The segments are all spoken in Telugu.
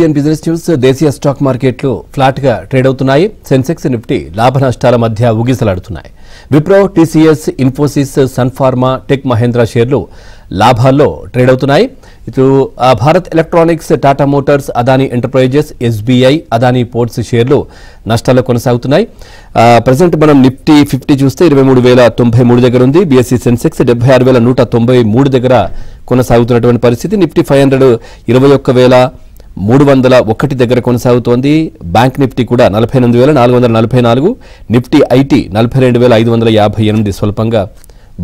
IBN business news. దేశీయ స్టాక్ మార్కెట్లు ఫ్లాట్ గా ట్రేడ్ అవుతున్నాయి. సెన్సెక్స్ నిఫ్టీ లాభ నష్టాల మధ్య ఊగిసలాడుతున్నాయి. విప్రో, TCS, ఇన్ఫోసిస్, సన్ ఫార్మా, టెక్ మహేంద్ర షేర్లు లాభాల్లో ట్రేడ్ అవుతున్నాయి. ఇటు భారత్ ఎలక్ట్రానిక్స్, టాటా మోటార్స్, అదానీ ఎంటర్ప్రైజెస్, SBI, అదానీ పోర్ట్స్ షేర్లు నష్టాల్లో కొనసాగుతున్నాయి. ప్రజెంట్ మనం నిఫ్టీ 50 చూస్తే 23,093 దగ్గర ఉంది. BSE సెన్సెక్స్ 76,193 దగ్గర కొనసాగుతున్నటువంటి పరిస్థితి. నిఫ్టీ 500 21,301 దగ్గర కొనసాగుతోంది. బ్యాంక్ నిఫ్టీ కూడా 48,444, నిఫ్టీ IT 42,558 స్వల్పంగా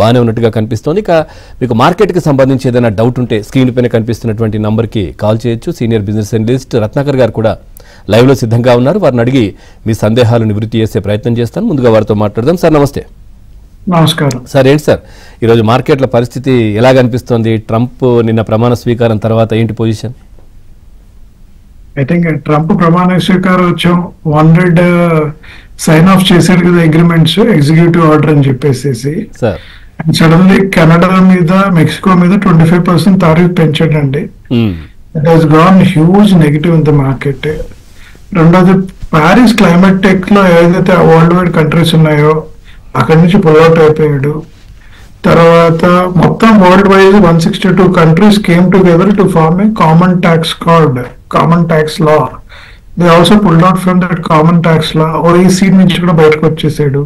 బాగానే ఉన్నట్టుగా కనిపిస్తోంది. ఇక మీకు మార్కెట్కి సంబంధించి ఏదైనా డౌట్ ఉంటే స్క్రీన్ పైన కనిపిస్తున్నటువంటి నంబర్కి కాల్ చేయొచ్చు. సీనియర్ బిజినెస్ అనలిస్ట్ రత్నాకర్ గారు కూడా లైవ్లో సిద్ధంగా ఉన్నారు. వారిని అడిగి మీ సందేహాలు నివృత్తి చేసే ప్రయత్నం చేస్తాను. ముందుగా వారితో మాట్లాడదాం. సార్ నమస్తే. నమస్కారం సార్. ఏంటి సార్ ఈరోజు మార్కెట్ల పరిస్థితి ఎలా కనిపిస్తోంది? ట్రంప్ నిన్న ప్రమాణ స్వీకారం తర్వాత ఏంటి పొజిషన్? ఐ థింక్ ట్రంప్ ప్రమాణ స్వీకారం వచ్చాం 100 సైన్ ఆఫ్ చేశాడు కదా అగ్రిమెంట్స్, ఎగ్జిక్యూటివ్ ఆర్డర్ అని చెప్పేసి. అండ్ సడన్లీ కెనడా మీద, మెక్సికో మీద 25% టారిఫ్ పెంచాడండి. It has gone huge negative in the market. రెండోది ప్యారిస్ క్లైమేట్ టెక్ లో ఏదైతే వరల్డ్ వైడ్ కంట్రీస్ ఉన్నాయో అక్కడి నుంచి పుల్అవుట్ అయిపోయాడు. తర్వాత మొత్తం worldwide 162 countries came together to form a common tax called common tax law. They also pulled out from that common tax law. OECD నుంచి కూడా బయటకు వచ్చేసాడు,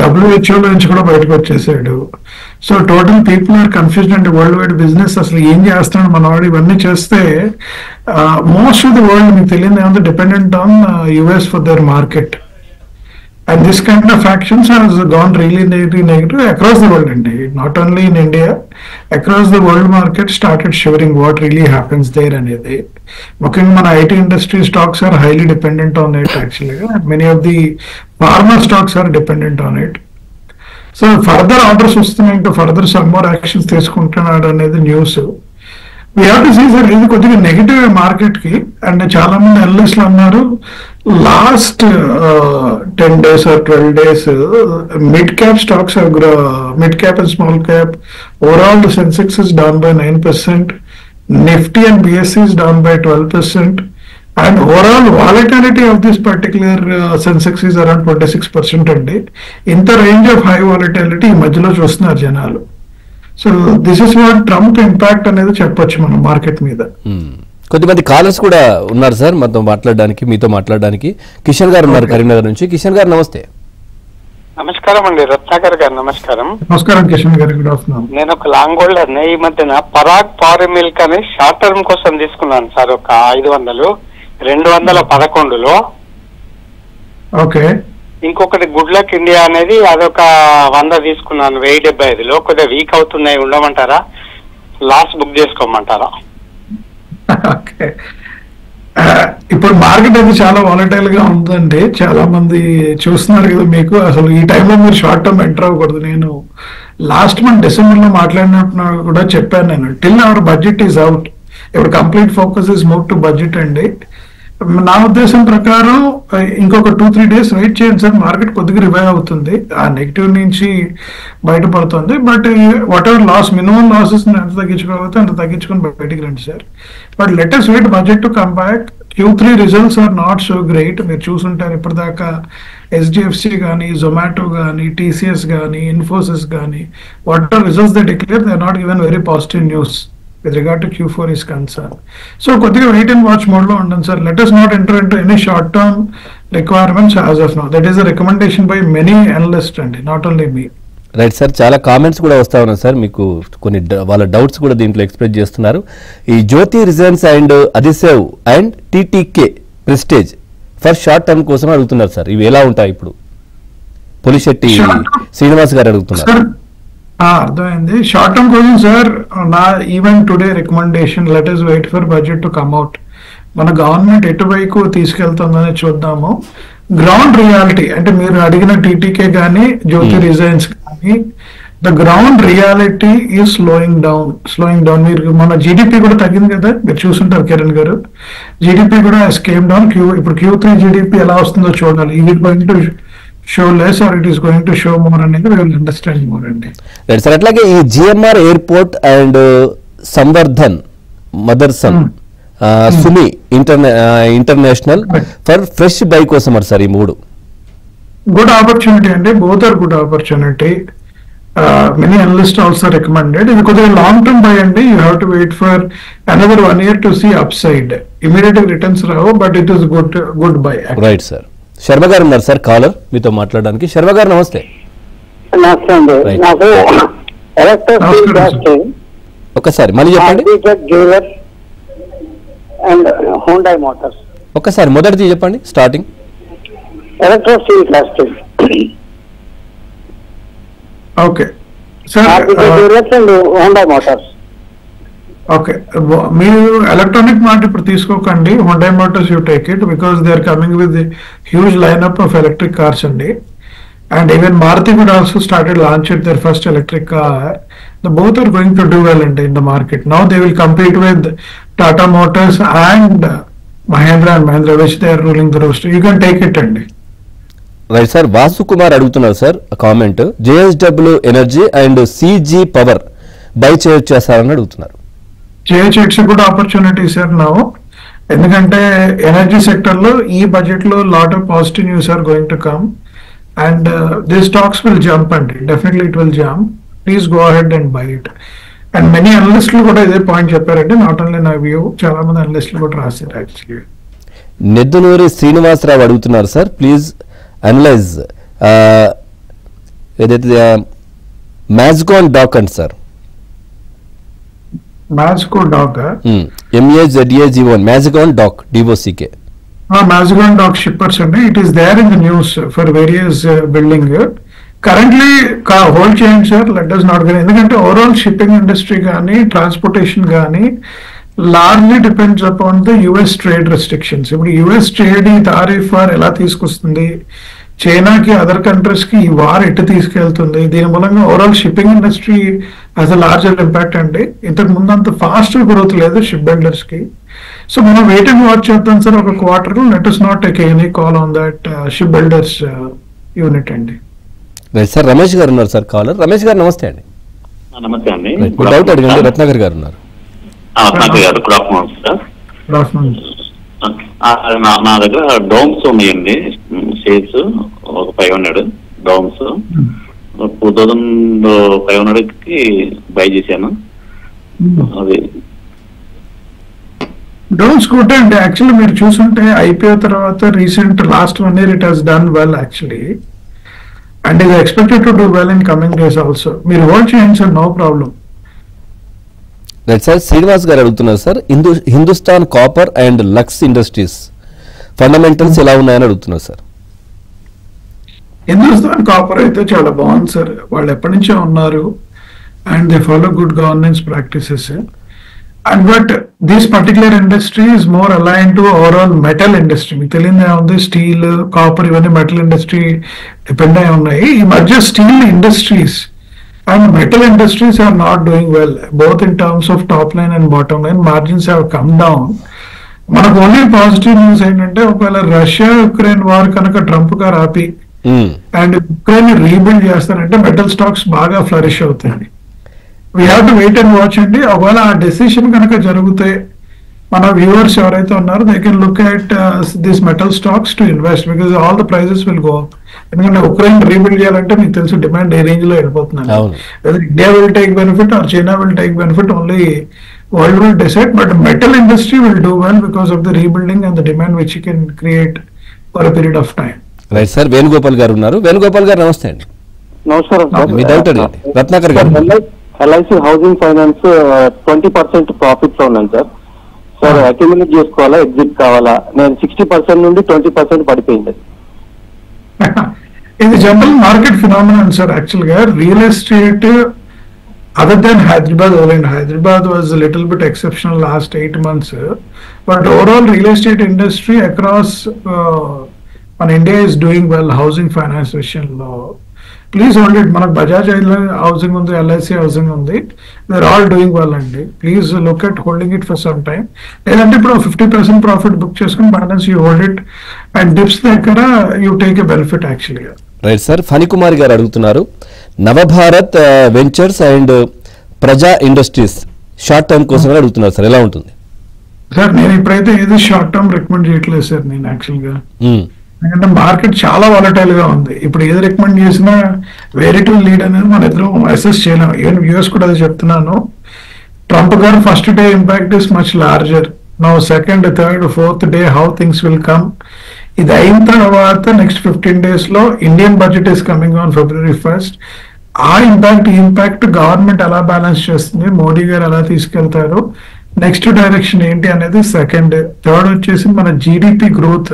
WHO నుంచి కూడా బయటకు వచ్చేసాడు. So total people are confused and worldwide business అసలు ఏం చేస్తున్నాడు మనవాడు. ఇవన్నీ చేస్తే మోస్ట్ ఆఫ్ ది వరల్డ్ మీకు తెలియదు ఏమంటే dependent on US for their market. And this kind of actions has gone really negative across the world, and not only in India, across the world market started shivering what really happens there. And mukhyanga mana IT industry stocks are highly dependent on it actually. Many of the pharma stocks are dependent on it. So further orders vastunayi, into further some more actions తీసుకుంటున్నాడు అనేది news. We have to see sir, ఇది కొద్దిగా నెగిటివ్ మార్కెట్ కి. అండ్ చాలా మంది అనలిస్టులు అన్నారు last 10 days or 12 days mid cap stocks, mid cap and small cap, overall the Sensex is down by 9%, Nifty and BSE is down by 12%, and overall volatility of this particular Sensex is around 26% అండి. ఇంత రేంజ్ ఆఫ్ హై వాలటిలిటీ ఈ మధ్యలో చూస్తున్నారు జనాలు. So this is what Trump impact అనేది చెప్పొచ్చు మనం మార్కెట్ మీద. కొద్దిమంది కాలర్స్ కూడా ఉన్నారు సార్ మనతో మాట్లాడడానికి, మీతో మాట్లాడడానికి. కిషన్ గారు ఉన్నారు కరీంనగర్ నుంచి. కిషన్ గారు నమస్తే. నమస్కారం అండి. రత్నాకర్ గారు నమస్కారం. నమస్కారం కిషన్ గారు, గుడ్ ఆఫ్టర్నూన్. నేను ఒక లాంగ్ హోల్డర్ ని. ఈ మధ్యన పరాగ్ పారి మిల్క్ అని షార్ట్ టర్మ్ కోసం తీసుకున్నాను సార్. ఒక 500 211లో. ఓకే. ఇంకొకటి గుడ్ లక్ ఇండియా అనేది అదొక 100 తీసుకున్నాను 1075లో. కొద్దిగా వీక్ అవుతున్నాయి, ఉండమంటారా? లాస్ బుక్ చేసుకోమంటారా? ఓకే. ఇప్పుడు మార్కెట్ అయితే చాలా వాలటైల్ గా ఉందండి. చాలా మంది చూస్తున్నారు కదా మీకు. అసలు ఈ టైంలో మీరు షార్ట్ టర్మ్ ఎంటర్ అవ్వకూడదు. నేను లాస్ట్ మంత్ డిసెంబర్ లో మాట్లాడినప్పుడు కూడా చెప్పాను నేను, till our budget is out. ఇప్పుడు complete focus is move to budget అండి. నా ఉద్దేశం ప్రకారం ఇంకొక 2-3 days వెయిట్ చేయండి సార్. మార్కెట్ కొద్దిగా రివైవ్ అవుతుంది, ఆ నెగిటివ్ నుంచి బయటపడుతుంది. But whatever loss, minimum losses ఎంత తగ్గించుకోగలిగితే అంత తగ్గించుకొని బయటికి రండి sir. But latest wait budget to come back. Q3 results are not so great. మీరు చూసుంటారు ఇప్పటిదాకా SDFC కానీ, జొమాటో కానీ, TCS కానీ, ఇన్ఫోసిస్ కానీ, what are results they declare, they are not given very positive news with regard to Q4 is concerned. So కొద్దిగా వెయిట్ అండ్ వాచ్ మోడ్ లో ఉండండి sir. Let us not enter into any short term requirements as of now. That is a recommendation by many analysts and not only me. Right sir. చాలా కామెంట్స్ కూడా వస్తా ఉన్నాయి సార్. మీకు కొన్ని వాళ్ళ డౌట్స్ కూడా దీంట్లో ఎక్స్ప్రెస్ చేస్తున్నారు. ఈ Jyoti resins and adhesives and TTK Prestige for short term కోసం అడుగుతున్నారు సార్. ఇవి ఎలా ఉంటాయి? ఇప్పుడు పులిశెట్టి శ్రీనివాస్ గారు అడుగుతున్నారు. అర్థమైంది. షార్ట్ టర్మ్ కోసం సార్ నా even today recommendation, let us wait for budget to come out. మన గవర్నమెంట్ ఎటువైపు తీసుకెళ్తుందని చూద్దాము. గ్రౌండ్ రియాలిటీ అంటే మీరు అడిగిన TTK కానీ, జ్యోతి రిజైన్స్ కానీ, the ground reality is slowing down. మీరు మన GDP కూడా తగ్గింది కదా, మీరు చూసుంటారు కిరణ్ గారు. GDP కూడా స్కేమ్ డౌన్. ఇప్పుడు Q3 GDP ఎలా వస్తుందో చూడాలి. ఇది going to show less or it is going to show more అనేది we will understand more అండి. Right sir. అట్లాగే ఈ GMR airport and Samvardhan Motherson Sumi international for fresh buy కోసం సార్ ఈ 3 గుడ్ ఆపర్చునిటీ అండి, both are good opportunity. Many analysts also recommended. ఇది కొద్దిగా లాంగ్ టర్మ్ బై అండి. You have to wait for another 1 year to see upside. Immediate returns రావు, but it is good buy. Right sir. Sharma గారు ఉన్నారు సార్ కాలర్ మీతో మాట్లాడడానికి. శర్మ గారు నమస్తే. నమస్తే అండి. నాకు ఒకసారి మళ్ళీ చెప్పండి. Jewellers and Honda Motors. ఒకసారి మొదటిది చెప్పండి starting. Electrosteel plastic. Okay sir. Jewellers and Honda Motors. Okay, మీరు ఎలక్ట్రానిక్ మాట ఇప్పుడు తీసుకోకండి. Honda Motors you take it because they are coming with huge lineup of electric cars అండి. అండ్ ఈవెన్ మారుతి కూడా also started launch it their first electric car. The both are going to do well in the market. Now they will compete with Tata Motors and Mahindra and Mahindra, which they are ruling the roster. You can take it అండి. Right sir. వాసు కుమార్ అడుగుతున్నారు sir comment. JSW energy and CG power buy చేస్తారని అడుగుతున్నారు. చేయొచ్చు, it's good opportunity sir now. ఎందుకంటే ఎనర్జీ సెక్టర్ లో ఈ బడ్జెట్ లో lot of positive news are going to come and the stocks will jump అండి. Definitely it will jump. Please go ahead and buy it. And many అనలిస్టులు కూడా ఇదే పాయింట్ చెప్పారంటే, నాట్ ఓన్లీ నా వ్యూ, చాలా మంది అనలిస్టులు కూడా రాశారు యాక్చువల్లీ. నెద్దునూరి శ్రీనివాసరావు అడుగుతున్నారు సార్ ప్లీజ్ అనలైజ్ ఏదైతే మ్యాజ్గాన్ డాక్ అండి sir. Mazagon dock MAZAGON Mazagon dock DOCK. Mazagon Dock shippers అండి. It is there in the news for various building. Currently hold చేయండి sir, let us not get. ఎందుకంటే ఓవరాల్ షిప్పింగ్ ఇండస్ట్రీ కానీ ట్రాన్స్పోర్టేషన్ కానీ largely depends upon the US trade restrictions. ఇప్పుడు US ట్రేడ్ ఈ తారీఫ్ వార్ ఎలా తీసుకొస్తుంది, చైనాకి అదర్ కంట్రీస్ కి ఈ వార్ ఎటు తీసుకెళ్తుంది, దీని మూలంగా overall shipping industry as a larger impact అండి. ఇంతకు ముందు అంత ఫాస్ట్ గ్రోత్ లేదు షిప్ బిల్డర్స్ కి. సో మనం వెయిట్ అండ్ వాచ్ చేద్దాం సార్ ఒక quarter. Let us not take any call on that ship builders unit అండి. సార్ రమేష్ గారు ఉన్నారు సార్ కాలర్. రమేష్ గారు నమస్తే అండి. నమస్తే అండి. డౌట్ అడగండి. రత్నాకర్ గారు ఉన్నారు. రత్నాకర్ గారు good afternoon sir. Good afternoon. నా దగ్గర డోమ్స్ ఉన్నాయండి, షేర్స్ ఒక 500 డోమ్స్ 2500 కి బై చేశాను. అది డోంట్ స్కూట్ అండి. యాక్చువల్లీ మీరు చూసుంటే IPO తర్వాత recent last 1 year it has done well actually, and ఇది expected to do well in coming days also. మీరు హోల్డ్ చేయండి sir, no problem. Right sir. Srinivas గారు అడుగుతున్నారు sir Hindustan copper and Lux industries fundamentals ఎలా ఉన్నాయని అడుగుతున్నారు సార్. హిందుస్థాన్ కాపర్ అయితే చాలా బాగుంది సార్. వాళ్ళు ఎప్పటి నుంచో ఉన్నారు and they follow good governance practices. And but this particular industry is more align to overall metal industry. మీకు తెలియదే ఉంది, స్టీల్ కాపర్ ఇవన్నీ మెటల్ ఇండస్ట్రీ డిపెండ్ అయి ఉన్నాయి. ఈ మధ్య steel industries and metal industries are not doing well, both in terms of top line and bottom line. Margins have come down. మనకు ఓన్లీ పాజిటివ్ న్యూస్ ఏంటంటే, ఒకవేళ రష్యా యుక్రెయిన్ వార్ కనుక ట్రంప్ గారు ఆపి అండ్ యుక్రెయిన్ రీబిల్డ్ చేస్తారంటే మెటల్ స్టాక్స్ బాగా ఫ్లరిష్ అవుతాయి. We have to wait and watch అండి. ఒకవేళ ఆ డెసిషన్ కనుక జరిగితే మన వ్యూవర్స్ ఎవరైతే ఉన్నారో they can look at this metal stocks to invest because all the prices will go up. ఎందుకంటే ఉక్రెయిన్ రీబిల్డ్ చేయాలంటే మీకు తెలుసు డిమాండ్ ఏ రేంజ్ లో వెళ్ళిపోతున్నాను. India will take benefit or China will take benefit, only world will decide. But metal industry will do well because of the rebuilding and the demand which you can create for a period of time. Right sir. Venugopal గారు ఉన్నారు. వేణుగోపాల్ గారు నమస్తే అండి. నమస్కారం సార్. మీ డౌట్ అడగండి. రత్నాకర్ గారు. LIC హౌసింగ్ ఫైనాన్స్ 20% ప్రాఫిట్ లో ఉన్నాను సార్. సార్ అక్యుములేట్ చేసుకోవాలా, ఎగ్జిట్ కావాలా? నేను 60% నుండి 20% పడిపోయింది. ఇది general market phenomenon sir. Actual గా real estate other than Hyderabad only. Hyderabad was little bit exceptional last 8 months, but overall real estate industry across మన India is doing well housing finance విషయంలో. Please hold it. మనకు బజాజ్ హౌసింగ్ ఉంది, LIC హౌసింగ్ ఉంది, దే ఆల్ డూయింగ్ వెల్ అండి. Please look at holding it for some time. లేదంటే ఇప్పుడు 50% ప్రాఫిట్ బుక్ చేసుకుని balance you hold it and dips దగ్గర యూ టేక్ ఎ బెనిఫిట్ యాక్చువల్గా. Right sir. ఫణికుమార్ గారు అడుగుతున్నారు Navabharat ventures and Praj industries short term కోసం అడుగుతున్నారు సార్, ఎలా ఉంటుంది? సార్ నేను ఇప్పుడైతే ఏది షార్ట్ టర్మ్ రికమెండ్ చేయట్లేదు సార్ నేను యాక్చువల్గా. ఉమ్, ఎందుకంటే మార్కెట్ చాలా వాలటైల్ గా ఉంది. ఇప్పుడు ఏది రికమెండ్ చేసినా వేరీ టు లీడ్ అనేది మన ఇద్దరం అసెస్ చేయలేము. ఈవెన్ వ్యూస్ కూడా అది చెప్తున్నాను. ట్రంప్ గారు first day impact is much larger. Now second, third, fourth day how things will come. ఇది అయిన తర్వాత నెక్స్ట్ 15 days లో Indian budget is coming on February 1st. ఆ ఇంపాక్ట్ గవర్నమెంట్ ఎలా బ్యాలెన్స్ చేస్తుంది, మోడీ గారు ఎలా తీసుకెళ్తారు, నెక్స్ట్ డైరెక్షన్ ఏంటి అనేది సెకండ్. థర్డ్ వచ్చేసి మన జీడిపి గ్రోత్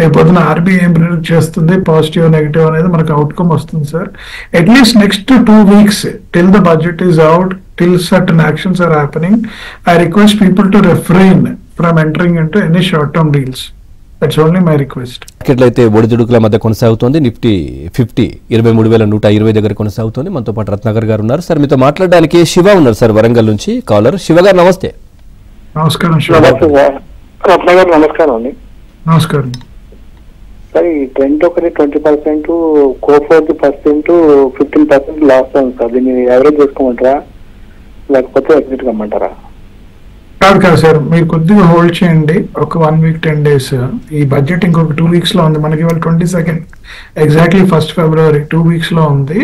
రేపొద్దున ఆర్బీఐ ఏం ప్రిడిక్ట్ చేస్తుంది, పాజిటివ్ నెగిటివ్ అనేది మనకు అవుట్కమ్ వస్తుంది sir. At least next 2 weeks till the budget is out, till certain actions are happening, I request people to refrain from entering into any short term deals. That's only my request. మార్కెట్లో అయితే ఒడిదుడుకుల మధ్య కొనసాగుతోంది. నిఫ్టీ 50 23,120 దగ్గర కొనసాగుతోంది. మనతో పాటు రత్నాకర్ గారు ఉన్నారు. సార్ మీతో మాట్లాడడానికి శివ ఉన్నారు సార్, వరంగల్ నుంచి కాలర్. శివ గారు నమస్తే. నమస్కారం. రత్నగారు నమస్కారం అండి. నమస్కారం సార్, ఈ ట్రెండ్ ఒకటి 20%, కోఫోర్డ్ 15% లాస్ ఉంది సార్. దీన్ని యావరేజ్ చేసుకోమంటారా లేకపోతే ఎగ్జిట్ కమ్మంటారా? కాదు సార్, మీరు కొద్దిగా హోల్డ్ చేయండి ఒక 1 week 10 days. ఈ బడ్జెట్ ఇంకొక 2 weeks లో ఉంది. మనకి ఇవాళ 22nd, exactly 1st February, 2 weeks లో ఉంది.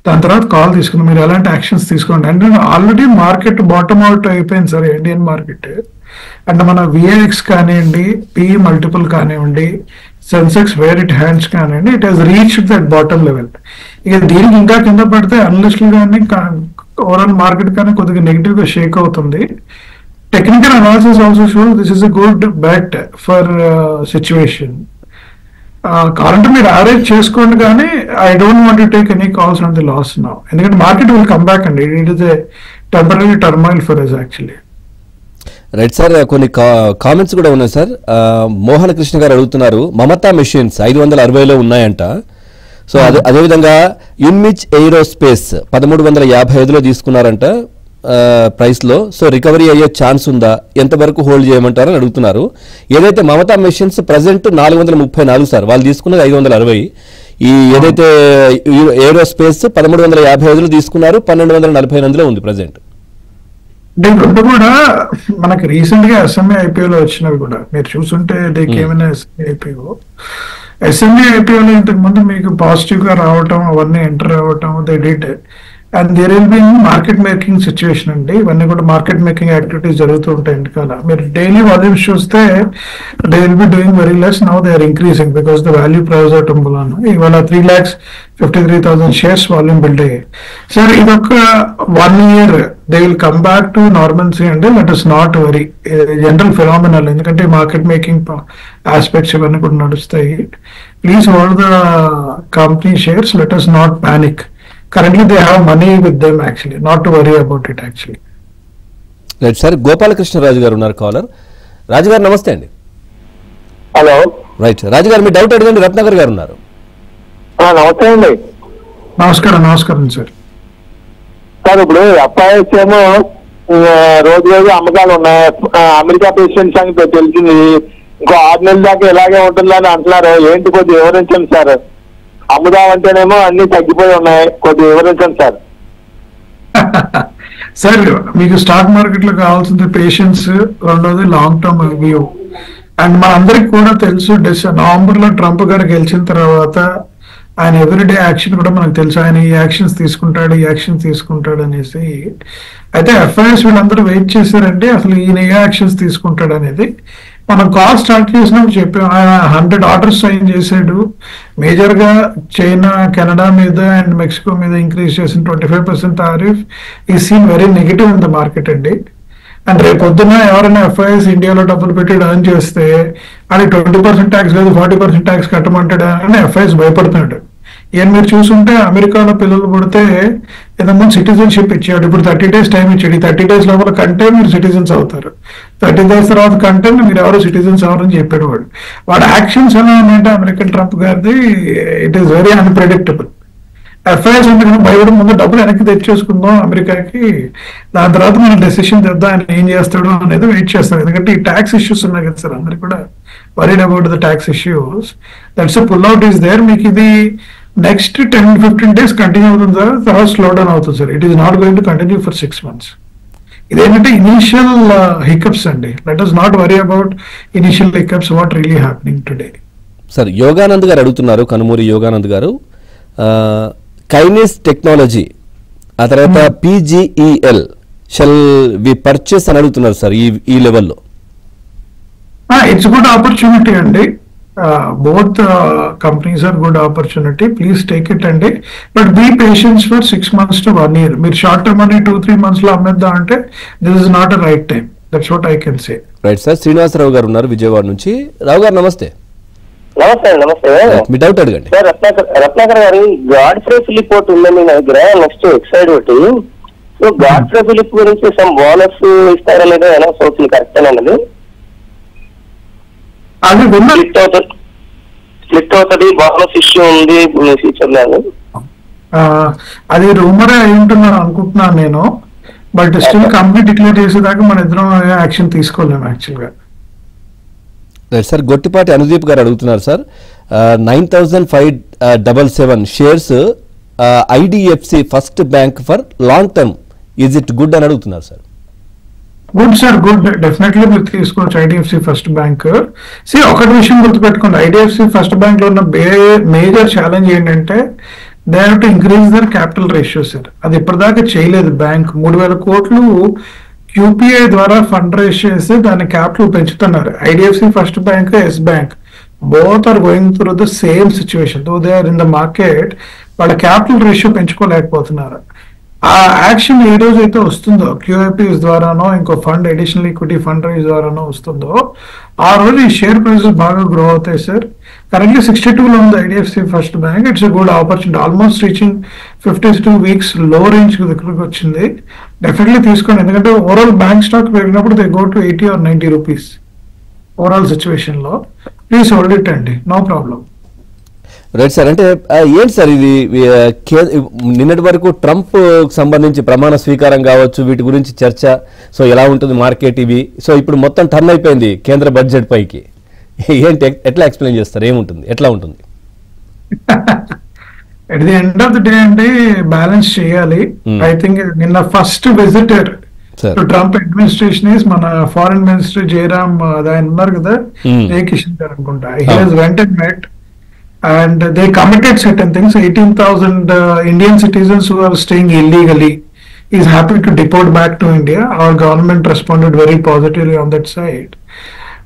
దాని తర్వాత కాల్ తీసుకుందాం. మీరు ఎలాంటి యాక్షన్స్ తీసుకోండి. అంటే ఆల్రెడీ మార్కెట్ బాటమ్ అవుట్ అయిపోయింది సార్, ఇండియన్ మార్కెట్. అంటే మన విఐఎక్స్ కానివ్వండి, పిఈ మల్టిపుల్ కానివ్వండి, సెన్సెక్స్ వేర్ ఇట్ హ్యాండ్స్ కానివ్వండి, it has reached that bottom level. ఇక దీనికి ఇంకా కింద పడితే అనలిస్టులు కానీ ఓవరాల్ మార్కెట్ కానీ కొద్దిగా నెగిటివ్ గా షేక్ అవుతుంది. Technical analysis also show this is a good bet for situation. కావాలంటే మీరు యావరేజ్ చేసుకోండి, కానీ I don't want to take any calls on the loss now. ఎందుకంటే మార్కెట్ విల్ కమ్ బ్యాక్ అండి. It is a temporary turmoil for us actually. Right sir, కొన్ని కామెంట్స్ కూడా ఉన్నాయి సార్. మోహన్ కృష్ణ గారు అడుగుతున్నారు, మమతా మెషిన్స్ 560లో ఉన్నాయంట. సో అదేవిధంగా ఇన్మిచ్ ఎయిరోస్పేస్ 1355లో తీసుకున్నారంట ప్రైస్లో. సో రికవరీ అయ్యే ఛాన్స్ ఉందా, ఎంతవరకు హోల్డ్ చేయమంటారు అని అడుగుతున్నారు. ఏదైతే మమతా మెషిన్స్ ప్రజెంట్ 434 సార్, వాళ్ళు తీసుకున్నది 560. ఈ ఏదైతే ఏరోస్పేస్ 1355లో తీసుకున్నారు, 1248లో ఉంది ప్రజెంట్. అంటే రెండు కూడా మనకి రీసెంట్ గా ఎస్ఎంఏ ఐపీఓలో వచ్చినవి కూడా మీరు చూసుంటే ఏమైనా ఎస్ఎంఏ ఐపీఓలో ఇంతకు ముందు మీకు పాజిటివ్ గా రావటం, అవన్నీ ఎంటర్ అవ్వటం, they did. And there will be market making situation అండి. ఇవన్నీ కూడా మార్కెట్ మేకింగ్ యాక్టివిటీస్ జరుగుతూ ఉంటాయి వెనకాల. మీరు డైలీ వాల్యూమ్స్ చూస్తే they will be doing very less. Now they are increasing because the value price అవటం వలన ఇవాళ 3,53,000 shares వాల్యూమ్ బిల్డ్ అయ్యాయి. సార్ ఇదొక 1 year they will come back to normalcy అండి. Let us not worry, general phenomenal. ఎందుకంటే మార్కెట్ మేకింగ్ ఆస్పెక్ట్స్ ఇవన్నీ కూడా నడుస్తాయి. Please hold the company shares, let us not panic. Currently they have money with them actually, not to worry about it actually. Right sir, Gopalakrishnaraju గారు ఉన్నారు కాలర్. రాజు గారు నమస్తే అండి. హలో. రైట్ రాజు గారు, మీ డౌట్ అడగండి. రత్నాకర్ గారు ఉన్నారు. నమస్తే అండి. నమస్కారం సార్. సార్ ఇప్పుడు ఎఫ్ఐఎస్ ఏమో రోజు అమ్మకాలు ఉన్నాయి. అమెరికా ప్రెసిడెంట్ సంగతి తెలిసింది. ఇంకో 6 నెలల దాకా ఇలాగే ఉంటుందని అంటున్నారు. ఏంటి కొద్దిగా వివరించండి సార్. అమ్ముదామంటేనేమో అన్ని తగ్గిపోయి ఉన్నాయి, కొద్దిగా వివరించండి సార్. సార్ మీకు స్టాక్ మార్కెట్ లో కావాల్సింది పేషెన్స్, రెండోది లాంగ్ టర్మ్ వ్యూ. అండ్ మనందరికి కూడా తెలుసు నవంబర్ లో ట్రంప్ గారు గెలిచిన తర్వాత ఆయన ఎవ్రీడే యాక్షన్ కూడా మనకు తెలుసు. ఆయన ఈ యాక్షన్స్ తీసుకుంటాడు అనేసి. అయితే ఎఫ్ఐఎస్ వీళ్ళందరూ వెయిట్ చేశారంటే అసలు ఈయన ఏ యాక్షన్స్ తీసుకుంటాడు అనేది. మనం కాల్ స్టార్ట్ చేసినప్పుడు చెప్పాం. ఆయన 100 orders సైన్ చేశాడు. మేజర్ గా చైనా, కెనడా మీద అండ్ మెక్సికో మీద ఇంక్రీజ్ చేసిన 25% టారిఫ్ ఈ seen very negative in the market అండి. అండ్ రేపు పొద్దున ఎవరైనా ఎఫ్ఐఎస్ ఇండియాలో డబ్బులు పెట్టి డౌన్ చేస్తే అది 20% ట్యాక్స్ కాదు 40% ట్యాక్స్ కట్టమంటాడు అని ఎఫ్ఐఎస్ భయపడుతున్నాడు. ఈయన మీరు చూసుంటే అమెరికాలో పిల్లలు పుడితే ఇంతకుముందు సిటిజన్షిప్ ఇచ్చాడు. ఇప్పుడు 30 days టైం ఇచ్చాడు. ఈ 30 days లోపల కంటే మీరు సిటిజన్స్ అవుతారు. 30 days తర్వాత కంటే మీరు ఎవరు సిటిజన్స్ అవరని చెప్పాడు వాడు. వాడు యాక్షన్స్ ఎలా ఉన్నాయంటే అమెరికన్ ట్రంప్ గారిది it is very unpredictable. FIs అంటే భయపడి ముందు డబ్బులు వెనక్కి తెచ్చేసుకుందాం అమెరికాకి, దాని తర్వాత మనం డెసిషన్ తెద్దాం ఆయన ఏం చేస్తాడు అనేది వెయిట్ చేస్తాం. ఎందుకంటే ఈ ట్యాక్స్ ఇష్యూస్ ఉన్నాయి కదా సార్, అందరికి కూడా worried about the tax issues. That's a pull out is there. మీకు ఇది నెక్స్ట్ 10-15 days కంటిన్యూ అవుతుంది సార్, తర్వాత స్లో డౌన్ అవుతుంది sir. It is not going to continue for 6 months. ఇదేంటంటే ఇనిషియల్ హికప్స్ అండి. Let us not worry about initial hiccups, what really happening today. Sir Yoganand గారు అడుగుతున్నారు, కనుమూరి యోగానంద్ గారు, కైనిస్ టెక్నాలజీ ఆ తర్వాత PGEL షల్ వి పర్చేస్ అని అడుగుతున్నారు సార్ ఈ లెవెల్లో. ఇట్స్ గుడ్ ఆపర్చునిటీ అండి. Both companies are good opportunity, please take it అండి. But be patience for 6 months to 1 year. మీరు షార్ట్ టర్మ్ అని 2-3 months లో అమ్మేద్దాం అంటే this is not a right time. That's what I can say. Right sir. Srinivasarao గారు ఉన్నారు విజయవాడ నుంచి. రావు గారు నమస్తే. నమస్తే. మీ డౌట్ అడగండి సార్. రత్నాకర్ గారు, గాడ్ఫ్రే ఫిలిప్ ఒకటి ఉందండి నా దగ్గర, నెక్స్ట్ ఎక్సైడ్ ఒకటి. సో గాడ్ఫ్రే ఫిలిప్ గురించి సమ్ బోనస్ ఇస్తారా లేదా అనౌన్స్ అవుతుంది, కరెక్టేనండి? అది స్ప్లిట్ అవుతుంది, బోనస్ ఇష్యూ ఉంది ఫ్యూచర్ లో. అది రూమరే అయి ఉంటున్నాను అనుకుంటున్నాను నేను. బట్ స్టిల్ కంపెనీ డిక్లేర్ చేసేదాకా మన ఇద్దరం యాక్షన్ తీసుకోలేము యాక్చువల్గా. సార్ గొట్టిపాటి అనుదీప్ గారు అడుగుతున్నారు sir, 9577 shares IDFC first bank for long term, is it good అని అడుగుతున్నారు sir. Good sir, good. Definitely మీరు తీసుకోవచ్చు IDFC ఫస్ట్ బ్యాంక్. ఒకటి విషయం గుర్తుపెట్టుకోండి, IDFC ఫస్ట్ బ్యాంక్ లో ఉన్న మేజర్ ఛాలెంజ్ ఏంటంటే they have to increase their capital ratio sir. అది ఇప్పటిదాకా చేయలేదు బ్యాంక్. 3000 కోట్లు QPI ద్వారా ఫండ్ రేస్ చేసి దాని క్యాపిటల్ పెంచుతున్నారు. IDFC first bank, Yes bank, both are going through the same situation. Though they are in the market, వాళ్ళ క్యాపిటల్ రేషియో పెంచుకోలేకపోతున్నారు. ఆ యాక్షన్ ఏ రోజు అయితే వస్తుందో, QIPs ద్వారానో ఇంకో fund, additional equity fund raise ద్వారానో వస్తుందో, ఆ రోజు ఈ షేర్ ప్రైసెస్ బాగా గ్రో అవుతాయి సార్. కరెంట్లీ 62లో ఉంది IDFC first bank. It's a good opportunity, almost reaching 52 weeks లో రేంజ్ దగ్గరకు వచ్చింది. డెఫినెట్లీ తీసుకోండి, ఎందుకంటే ఓవరాల్ బ్యాంక్ స్టాక్ పెరిగినప్పుడు they go to 80 or 90 rupees overall situation లో. ప్లీజ్ హోల్డ్ ఇట్ అండి, నో ప్రాబ్లం. Right sir. అంటే ఏంటి సార్ ఇది, నిన్నటి వరకు ట్రంప్ సంబంధించి ప్రమాణ స్వీకారం కావచ్చు, వీటి గురించి చర్చ, సో ఎలా ఉంటుంది మార్కెట్ ఇవి, సో ఇప్పుడు మొత్తం టర్న్ అయిపోయింది కేంద్ర బడ్జెట్ పైకి. ఏంటి, ఎట్లా ఎక్స్ప్లెయిన్ చేస్తారు, ఏముంటుంది, ఎట్లా ఉంటుంది? At the end of the day అండి బ్యాలెన్స్ చేయాలి. ఐ థింక్ నిన్న first visitor to Trump administration is మన ఫారెన్ మినిస్టర్ జయరామ్, ఆయన ఉన్నారు కదా, కిషన్ గారు అనుకుంటా. He has went and met and they committed certain things. 18,000 Indian citizens who are staying illegally is happy to deport back to India. Our government responded very positively on that side,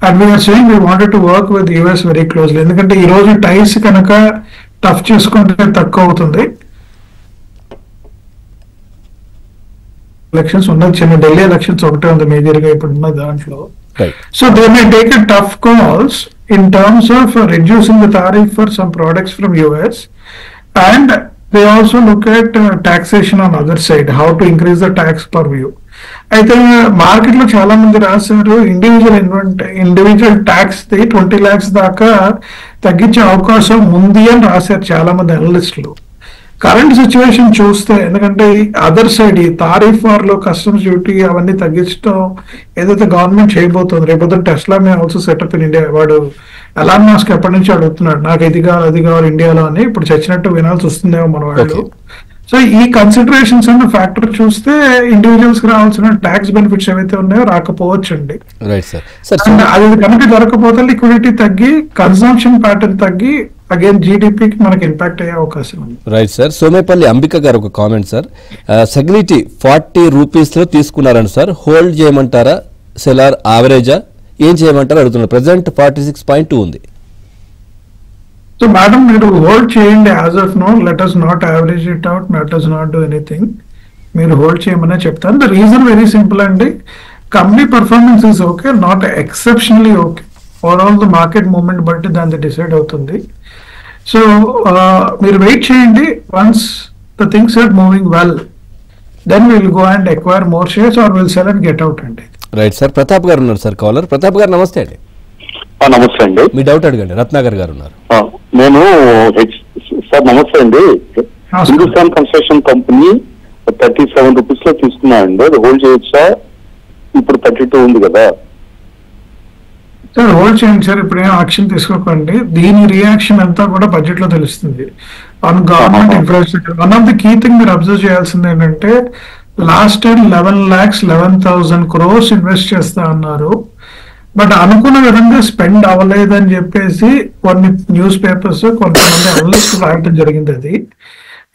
and we are saying we wanted to work with US very closely. ఎందుకంటే ఈ రోజు టైస్ కనుక టఫ్ చేసుకుంటే తక్కువ అవుతుంది. ఎలక్షన్స్ ఉన్నది, చిన్న ఢిల్లీ ఎలక్షన్స్ ఒకటే ఉంది మేజర్ గా ఇప్పుడు ఉన్న దాంట్లో. So they may take a tough calls in terms of reducing the tariff for some products from US, and they also look at taxation on other side, how to increase the tax purview. అయితే మార్కెట్ లో చాలా మంది రాశారు ఇండివిజువల్ ట్యాక్స్ 20 lakhs దాకా తగ్గించే అవకాశం ఉంది అని రాశారు చాలా మంది అనలిస్టులు. కరెంట్ సిచ్యువేషన్ చూస్తే, ఎందుకంటే అదర్ సైడ్ ఈ తారీఫ్ వార్ లో కస్టమ్స్ డ్యూటీ అవన్నీ తగ్గించడం ఏదైతే గవర్నమెంట్ చేయబోతుంది, రేపొద్దు Tesla may also setup in India. వాడు ఎలాన్ మస్క్ ఎప్పటి నుంచి అడుగుతున్నాడు నాకు ఇది కావాలి అది కావాలి ఇండియాలో అని, ఇప్పుడు చచ్చినట్టు వినాల్సి వస్తుందేమో మన వాళ్ళు. సో ఈ కన్సిడరేషన్స్ అన్న ఫ్యాక్టర్ చూస్తే ఇండివిజువల్స్ కి రావాల్సిన ట్యాక్స్ బెనిఫిట్స్ ఏవైతే ఉన్నాయో రాకపోవచ్చు అండి. అది కనుక జరగకపోతే లిక్విడిటీ తగ్గి, కన్సంప్షన్ ప్యాటర్న్ తగ్గి, అగైన్ జీడిపికి మనకి ఇంపాక్ట్ అయ్యే అవకాశం ఉంది. Right sir. సోమేపల్లి అంబిక గారు ఒక కామెంట్ సార్, సెగ్నిటీ 40 rupees లో తీసుకున్నారని సార్, హోల్డ్ చేయమంటారా, సెలార్ యావరేజా, ఏం చేయమంటారు అడుగుతున్నారు. ప్రెసెంట్ 46.2 ఉంది. సో మేడం మీరు హోల్డ్ చేయండి. As of now let us not average it out, let us not do anything. మీరు హోల్డ్ చేయమనే చెప్తాను. ద రీజన్ వెరీ సింపుల్ అండి, company performance is okay, not exceptionally okay. Overall the market movement బట్టి దాన్ని డిసైడ్ అవుతుంది. సో మీరు వెయిట్ చేయండి. Once the things are moving well, then will go and acquire more shares or will sell and get out అండి. Right sir. ప్రతాప్ గారు ఉన్నారు సార్ కాలర్. ప్రతాప్ గారు నమస్తే అండి. నమస్తే అండి. మీ డౌట్ అడగండి. రత్నాకర్ గారు ఉన్నారు. నేను సార్ నమస్తే అండి. హిందుస్థాన్ కన్స్ట్రక్షన్ కంపెనీ 37 rupees లో తీసుకున్నా అండి, అది హోల్డ్ చేయొచ్చా? ఇప్పుడు 32 ఉంది కదా సార్. హోల్డ్ చేయండి సార్, ఇప్పుడు ఏం యాక్షన్ తీసుకోకండి. దీని రియాక్షన్ అంతా కూడా బడ్జెట్ లో తెలుస్తుంది on government infrastructure. One of the key thing మీరు అబ్జర్వ్ చేయాల్సింది ఏంటంటే లాస్ట్ టైం 11,11,000 crores ఇన్వెస్ట్ చేస్తా అన్నారు. బట్ అనుకున్న విధంగా స్పెండ్ అవ్వలేదని చెప్పేసి కొన్ని న్యూస్ పేపర్స్ కొంతమంది అనలిస్ట్ రాయటం జరిగింది. అది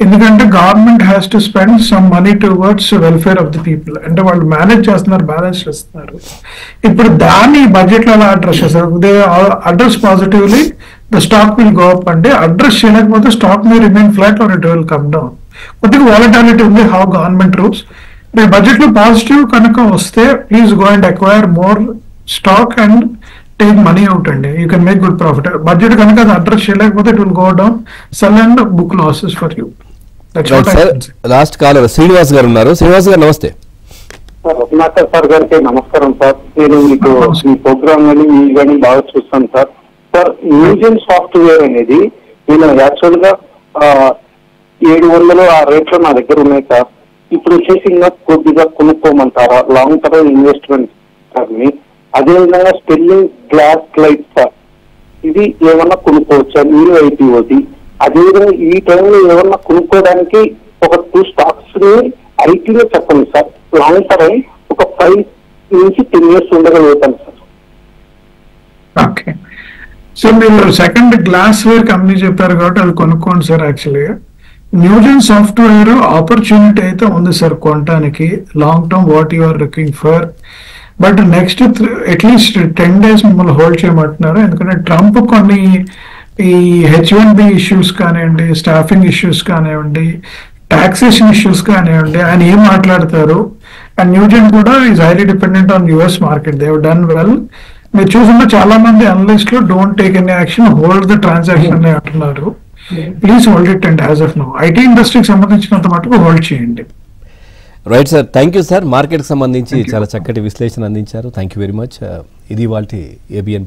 ఎందుకంటే government has to spend some money towards welfare of the people, అంటే వాళ్ళు మేనేజ్ చేస్తున్నారు, బ్యాలెన్స్ చేస్తున్నారు. ఇప్పుడు దాన్ని బడ్జెట్ లో అలా అడ్రస్ చేస్తారు. They address positively the stock will go up, అంటే అడ్రస్ చేయలేకపోతే stock may remain flat or it will come down. కొద్దిగా వాలటాలిటీ ఉంది హౌ గవర్నమెంట్ రూల్స్. మీ బడ్జెట్ లో పాజిటివ్ కనుక వస్తే please go and acquire more stock and take money out అండి. You can make good profit. Budget కనుక అది అడ్రస్ చేయలేకపోతే it will go down, sell and book losses for you. Last caller Srinivas గారు ఉన్నారు. శ్రీనివాస్ గారు నమస్తే. రత్నాకర్ సార్ గారికి నమస్కారం సార్. నేను మీకు మీ ప్రోగ్రామ్ కానీ మీ కానీ బాగా చూస్తాను సార్. సార్ న్యూజెన్ సాఫ్ట్వేర్ అనేది నేను యాక్చువల్ గా 700 ఆ రేట్లో నా దగ్గర ఉన్నాయి సార్. ఇప్పుడు వచ్చేసి ఇంకా కొద్దిగా కొనుక్కోమంటారా లాంగ్ టర్మ్ ఇన్వెస్ట్మెంట్ సార్? అదేవిధంగా స్టెర్లింగ్ గ్లాస్ లైట్ సార్, ఇది ఏమన్నా కొనుక్కోవచ్చా? మీరు ఐపీఓది. అదేవిధంగా ఈ టైంలో ఏమన్నా కొనుక్కోవడానికి ఒక 2 స్టాక్స్ ని ఐటీలో చెప్పండి సార్. లాంగ్ టర్మ్ ఒక 5 నుంచి 10 years ఉండగలుగుతాను సార్. ఓకే, సో మీరు సెకండ్ గ్లాస్ వేర్ కంపెనీ చెప్పారు కాబట్టి అది కొనుక్కోండి సార్. యాక్చువల్గా న్యూజెన్ సాఫ్ట్వేర్ ఆపర్చునిటీ అయితే ఉంది సార్ కొనడానికి, long term what you are looking for. But next at least 10 days మిమ్మల్ని హోల్డ్ చేయమంటున్నారు. ఎందుకంటే ట్రంప్ కొన్ని ఈ H1B ఇష్యూస్ కానివ్వండి, స్టాఫింగ్ ఇష్యూస్ కానివ్వండి, టాక్సేషన్ ఇష్యూస్ కానివ్వండి, ఆయన ఏం మాట్లాడతారు. అండ్ న్యూజెన్ కూడా is highly dependent on US market. They have done well. మీరు చూసుకుంటే చాలా మంది అనలిస్టులు don't take any action, hold the transaction అని అంటున్నారు. Please hold it and as of now IT ఇండస్ట్రీకి సంబంధించినంత మటుకు హోల్డ్ చేయండి. Right sir, thank you sir. మార్కెట్కి సంబంధించి చాలా చక్కటి విశ్లేషణ అందించారు. Thank you very much. ఇది వాళ్ళ ABN